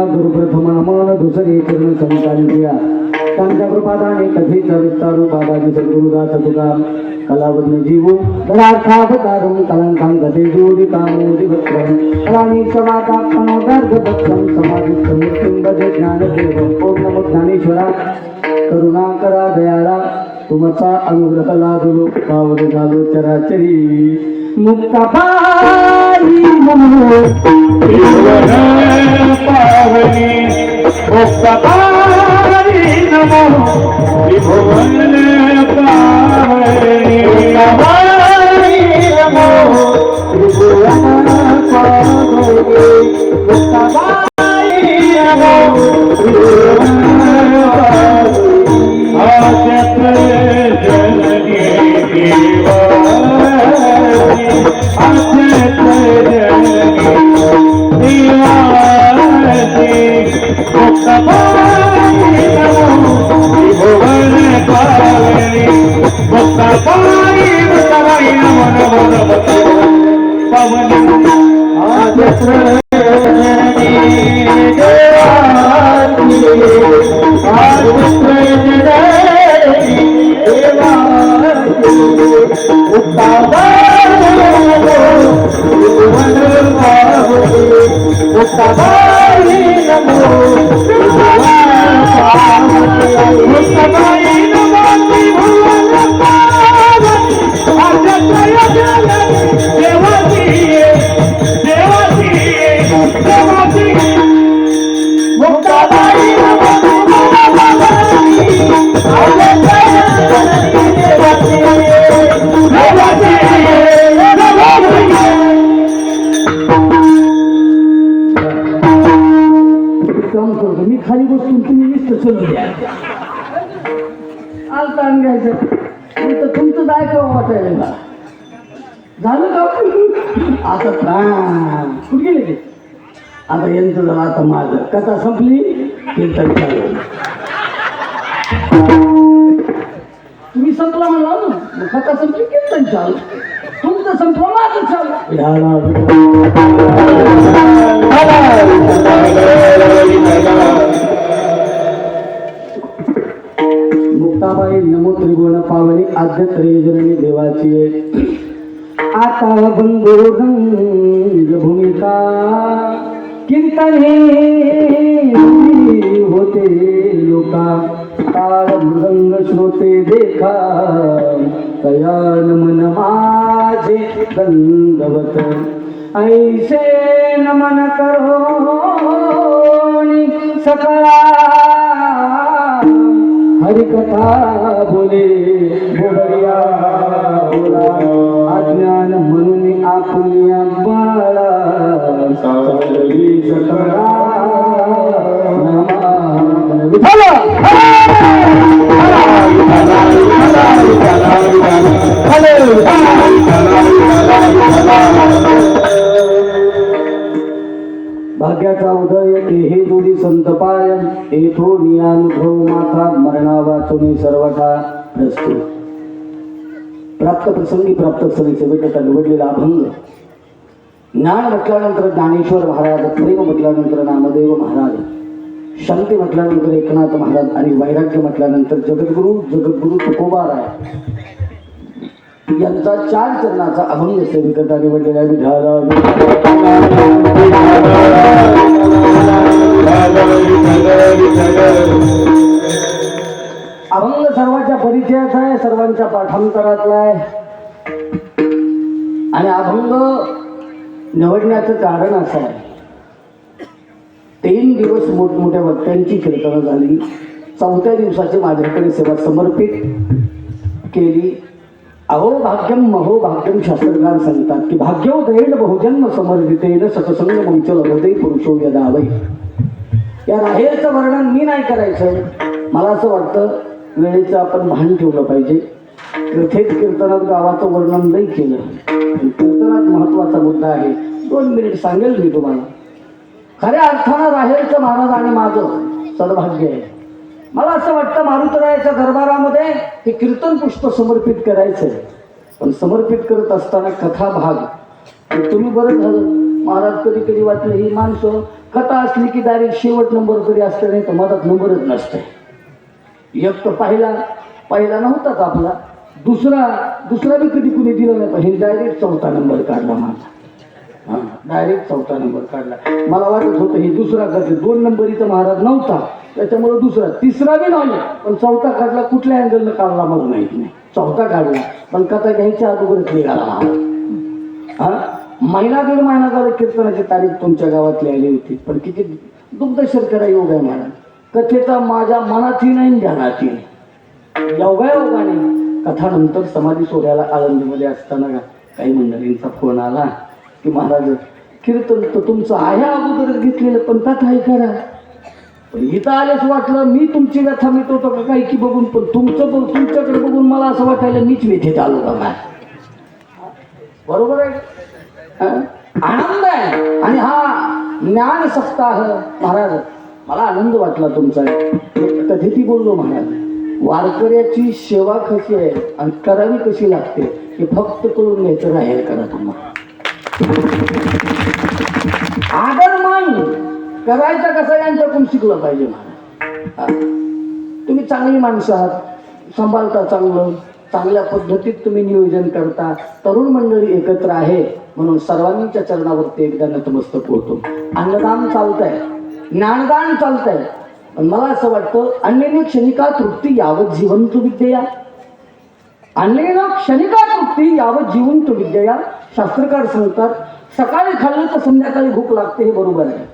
गुरुप्रथम नमन दुसरे चरण संतांच्या त्यांच्या कृपादाने कथेच विस्तारू बाबाजी सद्गुरुदास तुका कलावद्न जीवो दरार्थावतारं कलंकां गते जोडी कामोदी वक्त्रं कलानी समाता मनोदर्गपक्षं समाधिस्थं मुक्तिं भजे ज्ञानदेवं ओम नमो ज्ञानेश्वरा करुणा करा दयाळा तुमचा अनुग्रह लाभलो पावड झालो चराचरी मुक्ताबाई नमो पावनी मुक्ताबाई नमो त्रिभुवन पावनी मुक्ताबाई नमो त्रिभुवन पावनी मुक्ताबाई नमो त्रिभुवन पावनी आचत जननी मी खाली बसून तुम्ही नुसतं चलू द्या आलता घ्यायचं तर तुमचं जायचं वाटायला झालं का आता कुठे गेले ते आता यांचं झालं आता माझं कथा संपली कीर्तन चालू तुम्ही संपला म्हणला ना कथा संपली कीर्तन चालू तुमचं संपलं माझं चालू मुक्ताबाई नमो त्रिगुण पावनी आद्य त्रयजननी देवाची आता बंधुरंग भूमिका कीर्तने होते लोका ताळ मृदंग श्रोते देखा कयान मन माझे दंडवत ऐसे नमन करो सकळा हरिकथा बोले बोबडिया बोला अज्ञान म्हणून आपुलिया बाळा सावली सकळा भाग्याचा उदय हे जोडी संत पाय येथो नियानुभव माथा मरणा वाचुनी सर्वथा प्रस्तुत प्राप्त प्रसंगी प्राप्त स्थळी सेवेकरता निवडलेला अभंग ज्ञान म्हटल्यानंतर ज्ञानेश्वर महाराज प्रेम म्हटल्यानंतर नामदेव महाराज शांती म्हटल्यानंतर एकनाथ महाराज आणि वैराग्य म्हटल्यानंतर जगद्गुरु तुकोबाराय यांचा 4 चरणाचा अभंग सेवेकरता निवडलेला विधाला अभंग सर्वांच्या परिचयाचा आहे, सर्वांच्या पाठांतरातला आहे. आणि अभंग निवडण्याचं कारण असं आहे, 3 दिवस मोठमोठ्या वक्त्यांची कीर्तनं झाली. 4थ्या दिवसाची माझ्याकडे सेवा समर्पित केली. अहो भाग्यम महो भाग्यम शास्त्रकार सांगतात की भाग्योदयेन बहुजन्म समर्पितेन सत्संग मंच लभते पुरुषो यदा वै. या राहेरचं वर्णन मी नाही करायचं. मला असं वाटतं वेळेचं आपण भान ठेवलं पाहिजे. थेट कीर्तनात गावाचं वर्णन नाही केलं. कीर्तनात महत्वाचा मुद्दा आहे. 2 मिनिट सांगेल मी तुम्हाला. खऱ्या अर्थानं राहेरचं महाराज आणि माझं सद्भाग्य आहे. मला असं वाटतं मारुतरायाच्या दरबारामध्ये हे कीर्तन पुष्प समर्पित करायचं आहे. पण समर्पित करत असताना कथा भाग तुम्ही बरं झालं. महाराज कधी कधी वाटलं ही माणसं कथा असली की डायरेक्ट शेवट नंबर तरी असते, नाही तर मधात नंबरच नसते. एक तर पहिला नव्हताच आपला, दुसरा बी कधी कुणी दिला नाही. पण हे डायरेक्ट 4था नंबर काढला माझा. हां, डायरेक्ट 4था नंबर काढला. मला वाटत होतं हे दुसरा करते. 2 नंबरीचा महाराज नव्हता, त्याच्यामुळे दुसरा, तिसरा बी नाही, पण 4था काढला. कुठल्या अँगलनं काढला मला माहित नाही. 4था काढला, पण कथा घ्यायच्या अगोदरच निघाला महाराज. हा, 1.5 महिना झाला कीर्तनाची तारीख तुमच्या गावातली आली होती. पण किती दुग्धशर्करा योग आहे महाराज. कथेचा माझ्या मनातही नाही ध्यानातही नाही. योगायोगाने कथानंतर समाधी सोहळ्याला आळंदीमध्ये असताना काही मंडळींचा फोन आला की महाराज कीर्तन तर तुमचं आहे अगोदरच घेतलेलं, पण कथा आहे करा. पण इथं आलेच वाटलं मी तुमची व्यथा मिट होतो का काही की बघून, पण तुमच्याकडे बघून मला असं वाटायला मीच व्यथेत आलो का काय. बरोबर आहे, आनंद आहे. आणि हा ज्ञान सप्ताह महाराज मला आनंद वाटला तुमचा. कधीही बोललो महाराज, वारकऱ्याची सेवा कशी आहे आणि करावी कशी लागते हे फक्त करून घ्यायचं राहील करा. तुम्हाला आदर मान करायचा कसा यांच्याकडून शिकलं पाहिजे महाराज. तुम्ही चांगली माणसं आहात, सांभाळता चांगल्या पद्धतीत तुम्ही नियोजन करता. तरुण मंडळी एकत्र आहे म्हणून सर्वांच्या चरणावरती एकदा नतमस्तक होतो. अन्नदान चालतंय, ज्ञानदान चालतंय. पण मला असं वाटतं अन्यने क्षणिका तृप्ती यावत जिवंत विद्या, अन्यने क्षणिका तृप्ती यावत जिवंत विद्या. शास्त्रकार सांगतात सकाळी खाल्लं तर संध्याकाळी भूक लागते, हे बरोबर आहे.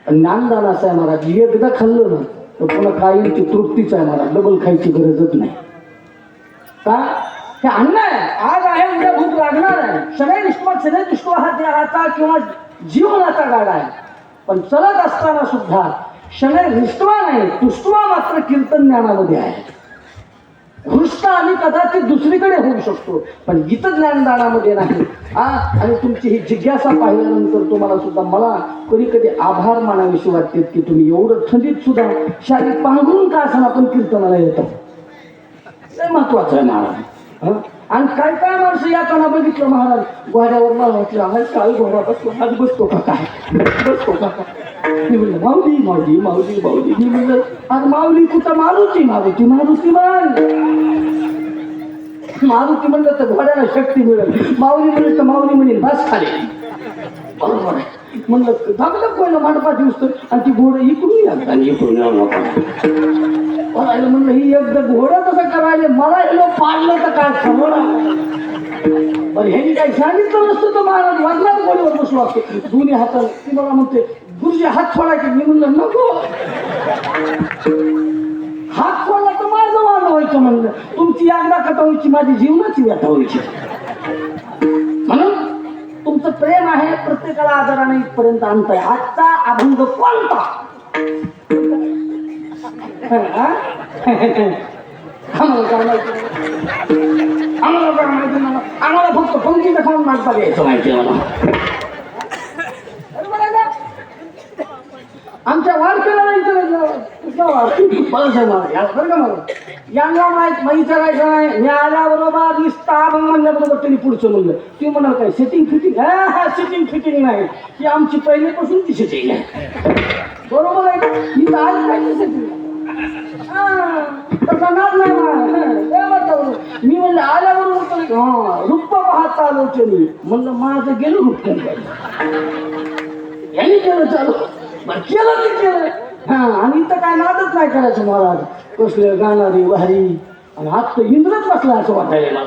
पण ज्ञानदान असं आहे महाराज, एकदा खाल्लं ना तर पुन्हा कायमची तृप्तीच आहे महाराज. डबल खायची गरजच नाही. का हे अन्न आहे, आज आहे उद्या भूक लागणार आहे. शनय निष्ठा हा देहाचा किंवा जीवनाचा गाडा आहे. पण चलत असताना सुद्धा शनय निष्ठा नाही, तुष्टवा मात्र कीर्तन ज्ञानामध्ये आहे. हृष्ट आम्ही कदाचित दुसरीकडे होऊ शकतो, पण इथं ज्ञानदानामध्ये नाही. आणि तुमची ही जिज्ञासा पाहिल्यानंतर तुम्हाला सुद्धा मला कधी कधी आभार मानाविषयी वाटते की तुम्ही एवढं थंडीत सुद्धा शारीरिक पांघरून का असं आपण कीर्तनाला येतो. ते महत्वाचं आहे महाराज. आणि काय काय माणसं यातना बघितलं महाराज घोड्यावर, मला वाटलं हा काळ घोडा बसतो, आज बसतो का काय, बसतो का काय. मी म्हणलं माऊली माऊली माऊली माऊली. मी म्हणलं आज माऊली कुठं, मारुती मारुती मारुती मारुती म्हणलं तर घोड्याला शक्ती मिळेल. माऊली म्हणलं तर माऊली म्हणेल बस खाली. बरोबर आहे. म्हणलं धाकधक पहिलं मंडपात दिसतो आणि ती घोडं इकडून या आणि इकडून यायला म्हणलं ही एकदा घोडं तसं करायला मला हे पाडलं तर काय समोर. पण ह्यांनी काही सांगितलं नसतं तर महाराज वाजला घोड्यावर बसलो असतो दोन्ही हाताला. ती मला म्हणते गुरुजी हात सोडायचे. मी म्हणलं नको, हात सोडला तर माझं वाद व्हायचं. म्हणलं तुमची एकदा कथा व्हायची, माझी जीवनाची व्यथा व्हायची. म्हणून तुमचं प्रेम आहे, प्रत्येकाला आदराने इथपर्यंत आणताय. आजचा अभंग कोणता आम्हाला फक्त पंक्तीचं खाऊन नाचता घ्यायचं माहिती आहे मला. आमच्या वारकऱ्याला यांना माहीत विचारायचं नाही. मी आल्याबरोबर निस्ता अभंग म्हणल्याबरोबर त्यांनी पुढचं म्हणलं. ती म्हणाल काय सेटिंग फिटिंग, हा सेटिंग फिटिंग नाही, ही आमची पहिल्यापासूनची सेटिंग आहे. बरोबर आहे का? ही तर आज काय सेटिंग तसा नाच नाही. मी म्हणलं आल्याबरोबर हा रुप्प पाहत आलोचनी. म्हणलं माझं गेलं रुप्प यांनी केलं चालू केलं ते केलं. हा आणि इथं काय नादच नाही करायचं महाराज. कसलं गाणारी भारी आणि आज तर इंद्रच बसला असं वाटायला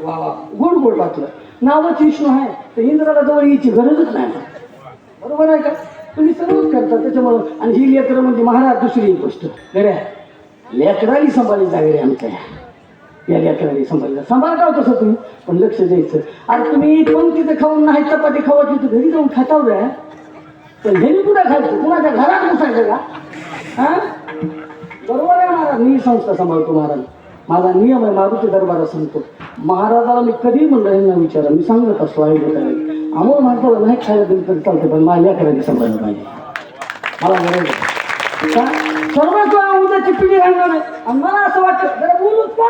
वा वा गोड गोड वाटलं. नावच विष्णू आहे तर इंद्राला जवळ यायची गरजच नाही. बरोबर आहे का? तुम्ही सर्वच करता त्याच्यामुळं. आणि ही लेकरं म्हणजे महाराज दुसरी एक गोष्ट गड्या लेकराली सांभाळली जागे आमच्या या लेकराली सांभाळलं. सांभाळता कसं तुम्ही पण लक्ष द्यायचं. आणि तुम्ही पंक्तीचं खाऊन नाही चपाती खावायची तर घरी जाऊन खाताव द्या. पण हेनी कुठं खायचं? कुणाच्या घरात बसायचं का? हा बरोबर आहे महाराज. मी संस्था सांभाळतो महाराज. माझा नियम आहे मारुती दरबारात सांगतो. महाराजाला मी कधी म्हणलं यांना विचारा मी सांगत असतो आई लोकांनी अमोल माणसाला नाही खायला दिलं तरी चालते पण माझ्या लेकरांनी सांभाळलं पाहिजे. मला बरोबर सर्वच उद्याची पिढी घालणार आहे. आणि मला असं वाटतं जरा बोलू का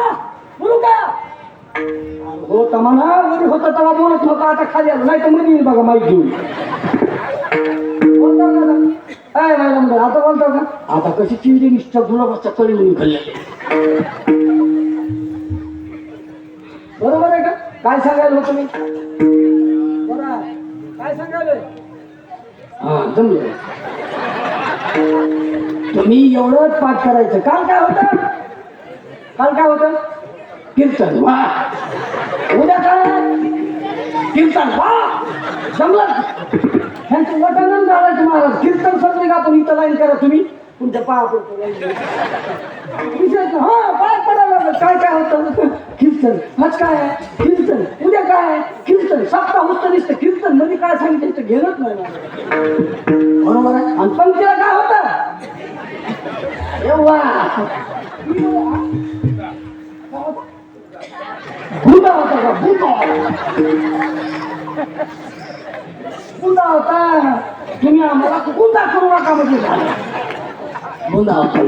हो तमाना वरी होता तेव्हा बोलत नव्हता. आता खाली आलो नाही तर मध्ये येईल बघा माईक घेऊन बोलता काय माझ्या म्हणतो आता बोलतो का? आता कशी चिंडी निष्ठा गुलाबाच्या कळी म्हणून खाल्ल्या. बरोबर आहे का? काय सांगायला होतं मी बरं काय सांगायला हा जमलं. तुम्ही एवढंच पाठ करायचं. काल काय होतं कीर्तन वा. उद्या काय कीर्तन वा. जमलं ह्यांचं वटन झालं महाराज. कीर्तन सगळे का आपण इथं लाईन करा तुम्ही तुमच्या पाया पडतो हा पाय पडायला काय होतं कीर्तन. आज काय आहे कीर्तन. उद्या काय आहे कीर्तन. सप्ताह होतं दिसतं कीर्तन मध्ये काय सांगितलं तर घेणंच नाही. बरोबर आहे. आणि पंक्तीला काय होतं बुंदा होता का बुंदा होता. तुम्ही आम्हाला बुंदा करू नका म्हणजे झालं. बुंदा होता